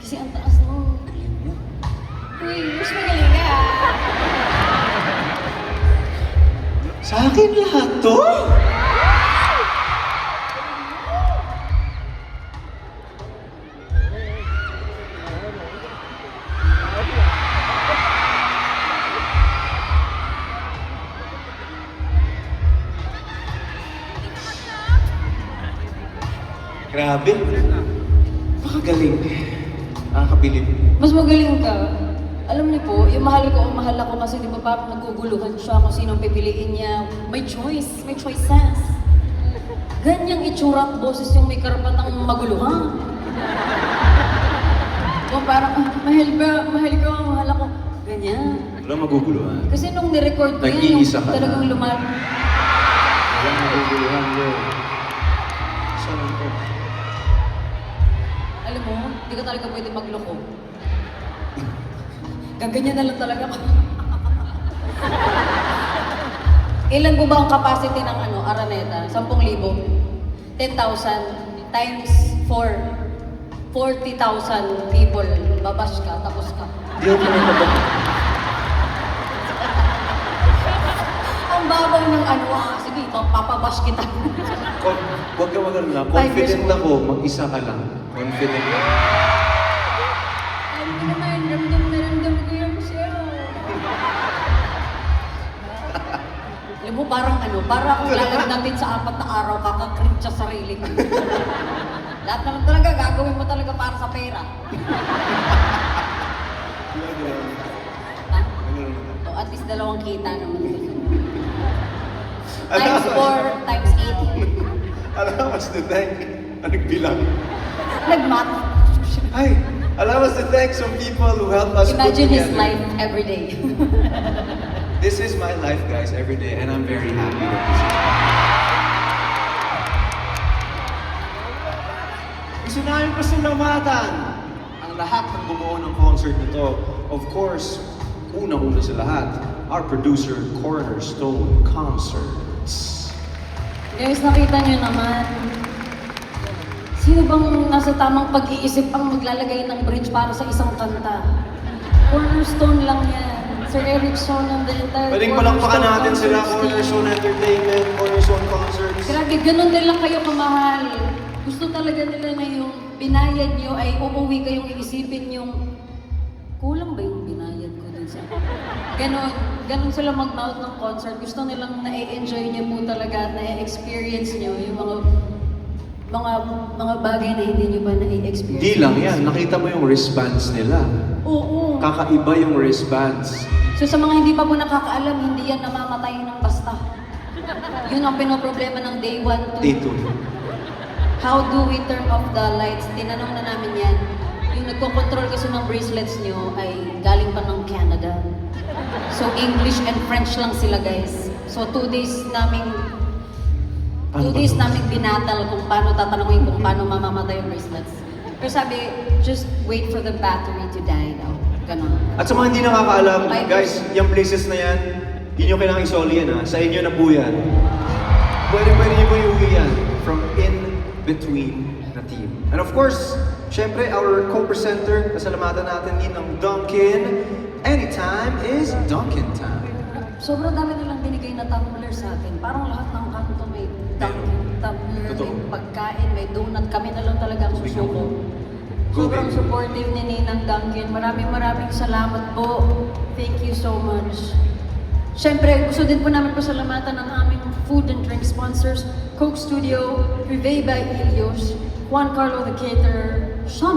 Kasi ang taas mo. Uy, mas magaling ka. Sa akin lahat to? Grabe. Makagaling. Nakakabilib. Mas magaling ka. Alam niyo po, yung mahal ko o mahal ako kasi di ba parang naguguluhan siya kung sinong pipiliin niya. May choice, may choices. Ganyang itsura at boses yung may karapatang maguluhan. Kung parang, mahal ako. Ganyan. Wala maguguluhan. Kasi nung nirecord ko yan, Nag-iisa yung ka talagang na. lumal. Wala maguguluhan yun. Saan ito? Alam mo, hindi ka talaga pwede magloko. Gaganyan na lang talaga ako. Ilan po ba ang capacity ng Araneta? 10,000? 10,000 times 4. 40,000 people. Babash ka, tapos ka. Di ako nakabak. Ang babaw ng sige, papabash kita. Huwag ka mag-alala. 5 years Confident ako, mag-isa ka lang. Confident ako. Alam mo naman, ramdam ko yung sa'yo. Alam mo, parang akong lalagnatin sa 4 na araw, kakakrip sa sarili ko. Lahat naman talaga, gagawin mo talaga para sa pera. Ha? O, at least 2 kita naman. Times 4, times 80. Alam us to thank. Anong bilang? Nag-math. Ay, allow us to thank some people who help us Imagine put his together. life every day. This is my life, guys, every day, and I'm very happy that this is Gusto namin pasalamatan ang lahat ng bumuo ng concert nito. Of course, unang-una sa lahat, our producer, Cornerstone Concerts. Guys, nakita niyo naman. Sino bang nasa tamang pag-iisip ang maglalagay ng bridge para sa isang kanta? Cornerstone lang yan. Sir Erickson and the entire Pwedeng palakpakan natin sila, Concerts team. Cornerstone Entertainment, Cornerstone Concerts. Grabe, ganun din lang kayo kamahal. Gusto talaga nila na yung binayad nyo ay uuwi kayong iisipin yung kulang ba yung binayad ko dun sa... Ganon sila mag-mouth ng concert. Gusto nilang na-enjoy nyo po talaga at na-experience nyo yung mga bagay na hindi nyo pa na-experience. Hindi lang yan, nakita mo yung wristbands nila. Oo. Kakaiba yung wristbands. So sa mga hindi pa po nakakaalam, hindi yan namamatay ng basta. Yun ang pinoproblema ng day 1 to... Dito. How do we turn off the lights? Tinanong na namin yan. Yung nagko-control kasi ng bracelets nyo ay galing pa ng Canada. So English and French lang sila, guys. So 2 days namin binatal kung paano tatanungin kung paano mamamatay yung bracelets. Pero sabi, just wait for the battery to die daw. Ganon. At sa mga hindi nakakaalam, Five guys, yung places na yan, hindi nyo kailangang isoli yan ha. Sa inyo na po yan. Pwede nyo po iuwi yan from in between na team. And of course, syempre, our co-presenter, kasalamatan natin din ng Dunkin. Anytime is Dunkin time. Sobrang dami nilang binigay na tumbler sa atin. Parang lahat ng kanto may tumbler, Totoo. may pagkain, may donut. Kami na lang talaga ang susuko. Go, Sobrang baby. supportive ni Ninang Dunkin. Maraming salamat po. Thank you so much. Siyempre, gusto din po namin pasalamatan ang aming food and drink sponsors, Coke Studio, Privé by Ilios, Juan Carlo the Caterer, Sean